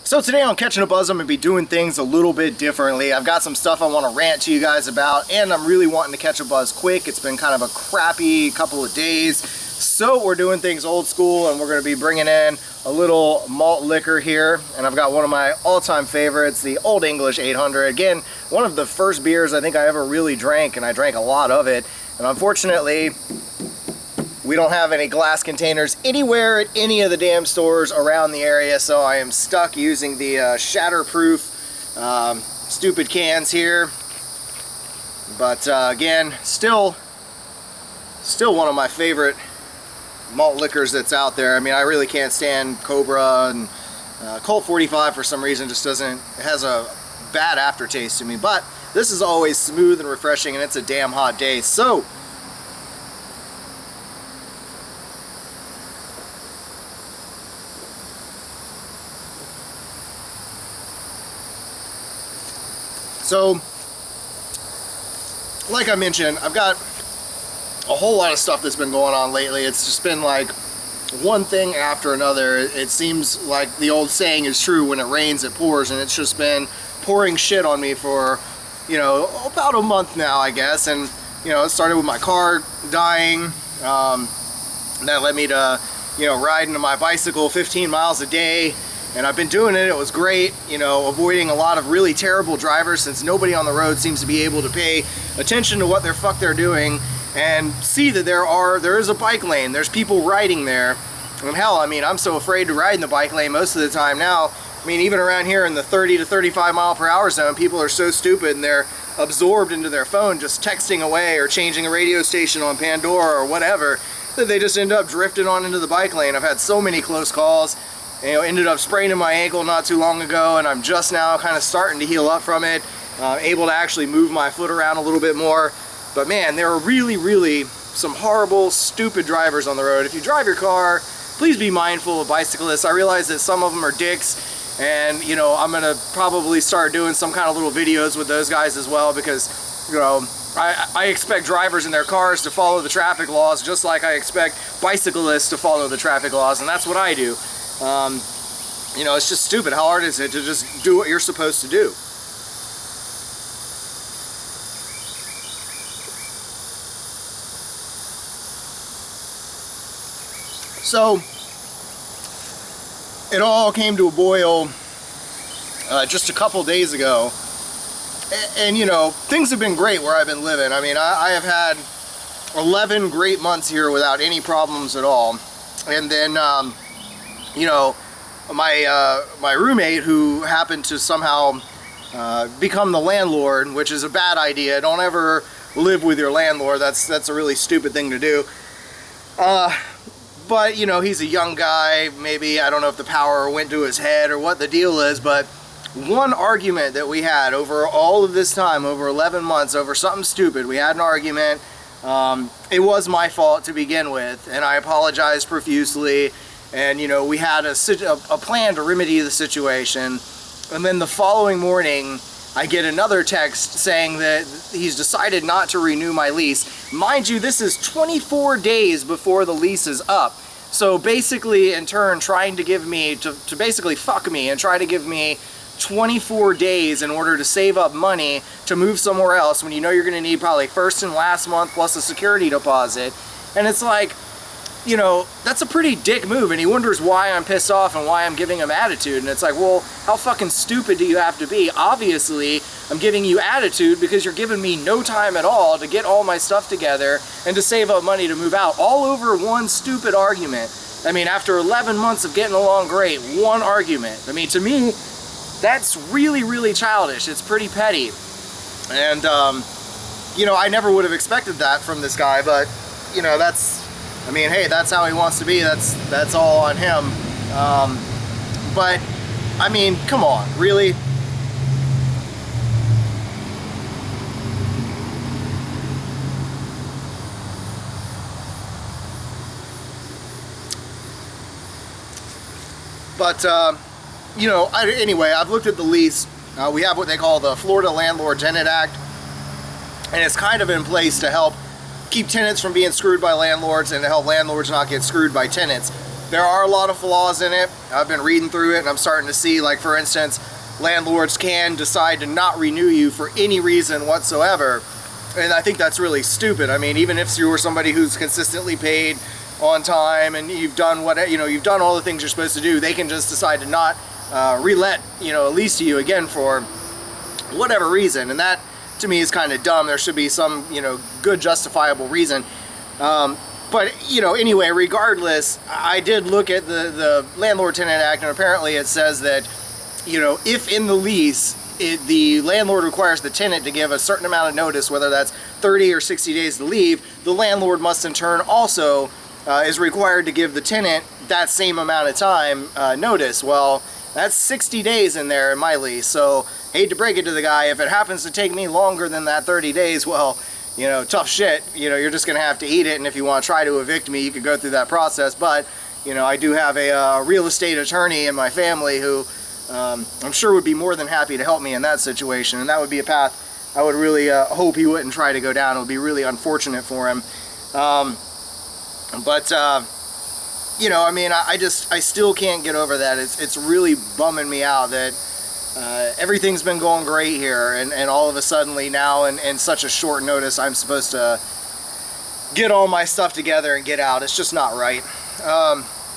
So today on Catching a Buzz, I'm going to be doing things a little bit differently. I've got some stuff I want to rant to you guys about, and I'm really wanting to catch a buzz quick. It's been kind of a crappy couple of days. So we're doing things old school, and we're going to be bringing in a little malt liquor here. And I've got one of my all-time favorites, the Old English 800. Again, one of the first beers I think I ever really drank, and I drank a lot of it. And unfortunately, we don't have any glass containers anywhere at any of the damn stores around the area, so I am stuck using the shatterproof stupid cans here. But again, still one of my favorite malt liquors that's out there. I mean, I really can't stand Cobra, and Colt 45 for some reason just doesn't, it has a bad aftertaste to me. But this is always smooth and refreshing, and it's a damn hot day. So, like I mentioned, I've got a whole lot of stuff that's been going on lately. It's just been like one thing after another. It seems like the old saying is true: when it rains, it pours, and it's just been pouring shit on me for, you know, about a month now, I guess. And, you know, it started with my car dying. That led me to, you know, riding my bicycle 15 miles a day. And I've been doing it. It was great, you know, avoiding a lot of really terrible drivers, since nobody on the road seems to be able to pay attention to what the fuck they're doing and see that there is a bike lane. There's people riding there. And hell, I mean, I'm so afraid to ride in the bike lane most of the time now. I mean, even around here in the 30 to 35 mile per hour zone, people are so stupid and they're absorbed into their phone, just texting away or changing a radio station on Pandora or whatever, that they just end up drifting on into the bike lane. I've had so many close calls. You know, ended up spraining my ankle not too long ago, and I'm just now kind of starting to heal up from it, able to actually move my foot around a little bit more. But man, there are really some horrible, stupid drivers on the road. If you drive your car, please be mindful of bicyclists. I realize that some of them are dicks, and, you know, I'm gonna probably start doing some kind of little videos with those guys as well, because, you know, I expect drivers in their cars to follow the traffic laws just like I expect bicyclists to follow the traffic laws, and that's what I do. You know, it's just stupid. How hard is it to just do what you're supposed to do? So, it all came to a boil just a couple days ago. And, you know, things have been great where I've been living. I mean, I have had 11 great months here without any problems at all. And then, you know, my roommate, who happened to somehow become the landlord, which is a bad idea. Don't ever live with your landlord. That's a really stupid thing to do. But, you know, he's a young guy. Maybe, I don't know if the power went to his head or what the deal is, but one argument that we had over all of this time, over 11 months, over something stupid, we had an argument. It was my fault to begin with, and I apologized profusely. And, you know, we had a plan to remedy the situation. And then the following morning, I get another text saying that he's decided not to renew my lease. Mind you, this is 24 days before the lease is up. So basically, in turn, trying to give me, to basically fuck me and try to give me 24 days in order to save up money to move somewhere else, when you know you're going to need probably first and last month plus a security deposit. And it's like, you know, that's a pretty dick move, and he wonders why I'm pissed off and why I'm giving him attitude. And it's like, well, how fucking stupid do you have to be? Obviously, I'm giving you attitude because you're giving me no time at all to get all my stuff together and to save up money to move out, all over one stupid argument. I mean, after 11 months of getting along great, one argument. I mean, to me, that's really childish. It's pretty petty. And, you know, I never would have expected that from this guy, but, you know, I mean, hey, that's how he wants to be. That's all on him. But, I mean, come on, really? But, you know, anyway, I've looked at the lease. We have what they call the Florida Landlord Tenant Act, and it's kind of in place to help keep tenants from being screwed by landlords and to help landlords not get screwed by tenants. there are a lot of flaws in it. I've been reading through it and I'm starting to see, like, for instance, landlords can decide to not renew you for any reason whatsoever. And I think that's really stupid. I mean, even if you're somebody who's consistently paid on time and you've done what, you know, you've done all the things you're supposed to do, they can just decide to not relet, you know, a lease to you again for whatever reason. And that, to me, is kind of dumb. There should be some, you know, good justifiable reason. But, you know, anyway, regardless, I did look at the Landlord-Tenant Act, and apparently it says that, you know, if in the lease, the landlord requires the tenant to give a certain amount of notice, whether that's 30 or 60 days to leave, the landlord must in turn also is required to give the tenant that same amount of time notice. Well, that's 60 days in there in my lease, so hate to break it to the guy, if it happens to take me longer than that 30 days, well, you know, tough shit, you know, you're just gonna have to eat it, and if you want to try to evict me, you could go through that process. But, you know, I do have a real estate attorney in my family who I'm sure would be more than happy to help me in that situation, and that would be a path I would really hope he wouldn't try to go down. It would be really unfortunate for him. You know, I mean, I still can't get over that. It's really bumming me out that everything's been going great here, and all of a sudden now in such a short notice I'm supposed to get all my stuff together and get out. It's just not right.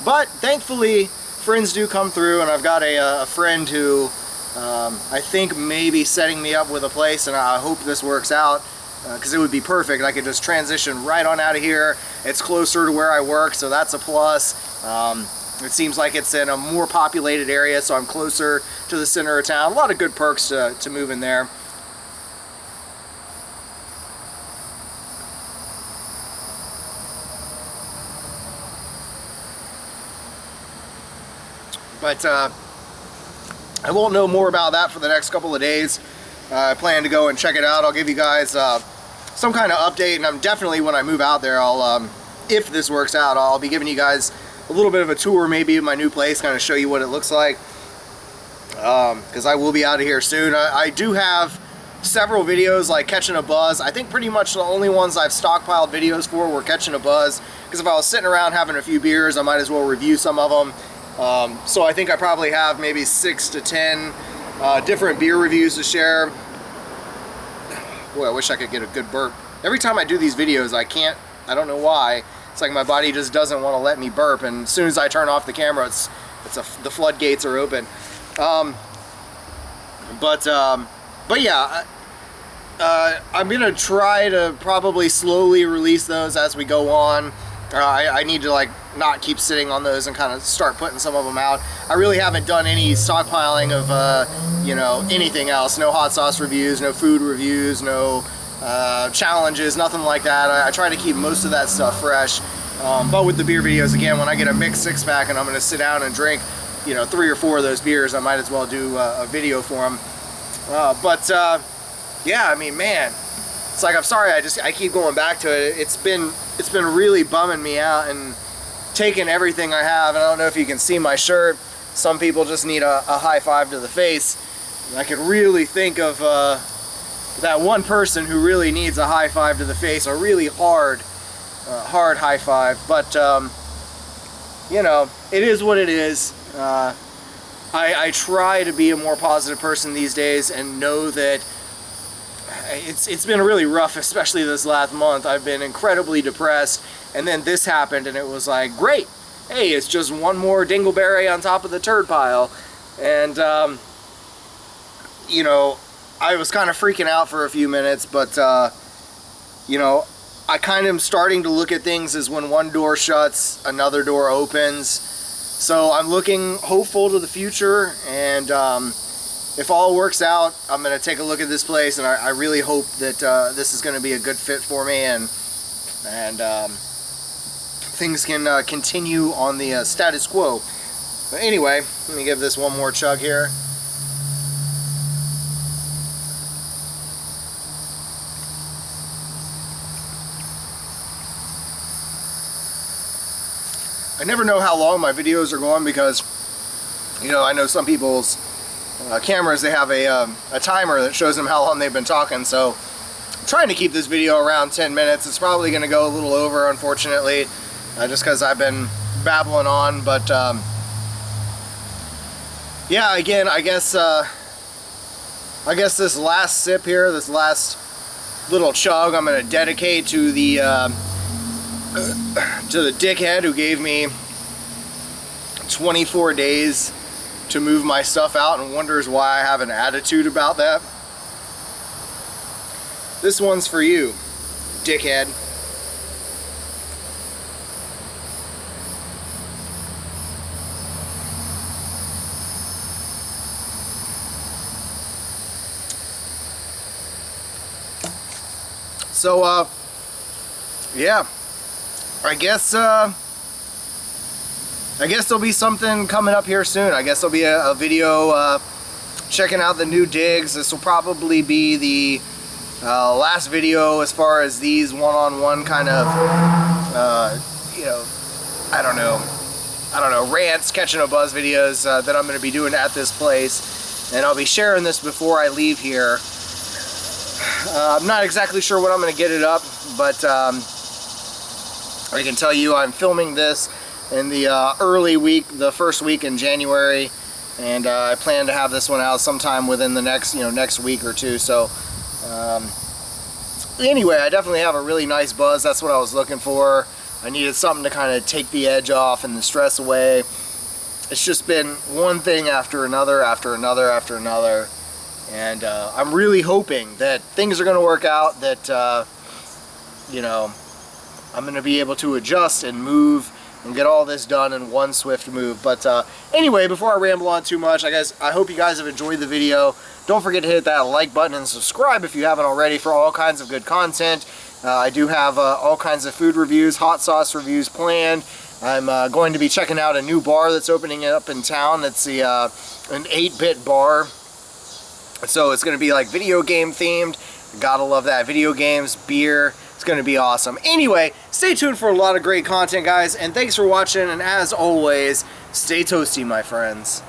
But thankfully friends do come through, and I've got a friend who I think may be setting me up with a place, and I hope this works out because it would be perfect. I could just transition right on out of here. It's closer to where I work, so that's a plus. It seems like it's in a more populated area, so I'm closer to the center of town. A lot of good perks to move in there. But I won't know more about that for the next couple of days. I plan to go and check it out. I'll give you guys some kind of update, and I'm definitely, when I move out there, I'll, if this works out, I'll be giving you guys a little bit of a tour maybe of my new place, kind of show you what it looks like, because I will be out of here soon. I do have several videos like Catching a Buzz. I think pretty much the only ones I've stockpiled videos for were Catching a Buzz, because if I was sitting around having a few beers, I might as well review some of them. So I think I probably have maybe 6 to 10 different beer reviews to share. Boy, I wish I could get a good burp. Every time I do these videos, I can't, I don't know why. It's like my body just doesn't want to let me burp, and as soon as I turn off the camera, the floodgates are open. But yeah, I'm gonna try to probably slowly release those as we go on. I need to, like, not keep sitting on those and kind of start putting some of them out. I really haven't done any stockpiling of you know, anything else. No hot sauce reviews, no food reviews, no challenges, nothing like that. I try to keep most of that stuff fresh. But with the beer videos, again, when I get a mixed six-pack and I'm going to sit down and drink, you know, 3 or 4 of those beers, I might as well do a video for them. Yeah, I mean, man, it's like, I'm sorry, I keep going back to it. It's been really bumming me out and taking everything I have. And I don't know if you can see my shirt. Some people just need a high five to the face. And I could really think of that one person who really needs a high five to the face, a really hard high five. But you know, it is what it is. I try to be a more positive person these days and know that it's been really rough, especially this last month. I've been incredibly depressed, and then this happened, and it was like, great, hey, it's just one more dingleberry on top of the turd pile. And you know, I was kind of freaking out for a few minutes, but you know, I kind of am starting to look at things as when one door shuts, another door opens. So I'm looking hopeful to the future, and if all works out, I'm going to take a look at this place, and I really hope that this is going to be a good fit for me, and things can continue on the status quo. But anyway, let me give this one more chug here. I never know how long my videos are going because, you know, I know some people's cameras, they have a timer that shows them how long they've been talking, so I'm trying to keep this video around 10 minutes. It's probably going to go a little over, unfortunately, just because I've been babbling on, but yeah, again, I guess this last sip here, this last little chug, I'm gonna dedicate to the dickhead who gave me 24 days to move my stuff out and wonders why I have an attitude about that. This one's for you, dickhead. So, yeah, I guess there'll be something coming up here soon. I guess there'll be a video checking out the new digs. This will probably be the last video as far as these one-on-one kind of, you know, I don't know, rants, catching a buzz videos that I'm going to be doing at this place. And I'll be sharing this before I leave here. I'm not exactly sure when I'm going to get it up, but I can tell you I'm filming this in the early week, the first week in January, and I plan to have this one out sometime within the next, next week or two. So anyway, I definitely have a really nice buzz. That's what I was looking for. I needed something to kind of take the edge off and the stress away. It's just been one thing after another, after another, after another. And I'm really hoping that things are going to work out, that, I'm going to be able to adjust and move and get all this done in one swift move. But anyway, before I ramble on too much, I hope you guys have enjoyed the video. Don't forget to hit that like button and subscribe if you haven't already for all kinds of good content. I do have all kinds of food reviews, hot sauce reviews planned. I'm going to be checking out a new bar that's opening up in town. It's an 8-bit bar. So it's going to be like video game themed. Gotta love that. Video games, beer. It's going to be awesome. Anyway, stay tuned for a lot of great content, guys. And thanks for watching. And as always, stay toasty, my friends.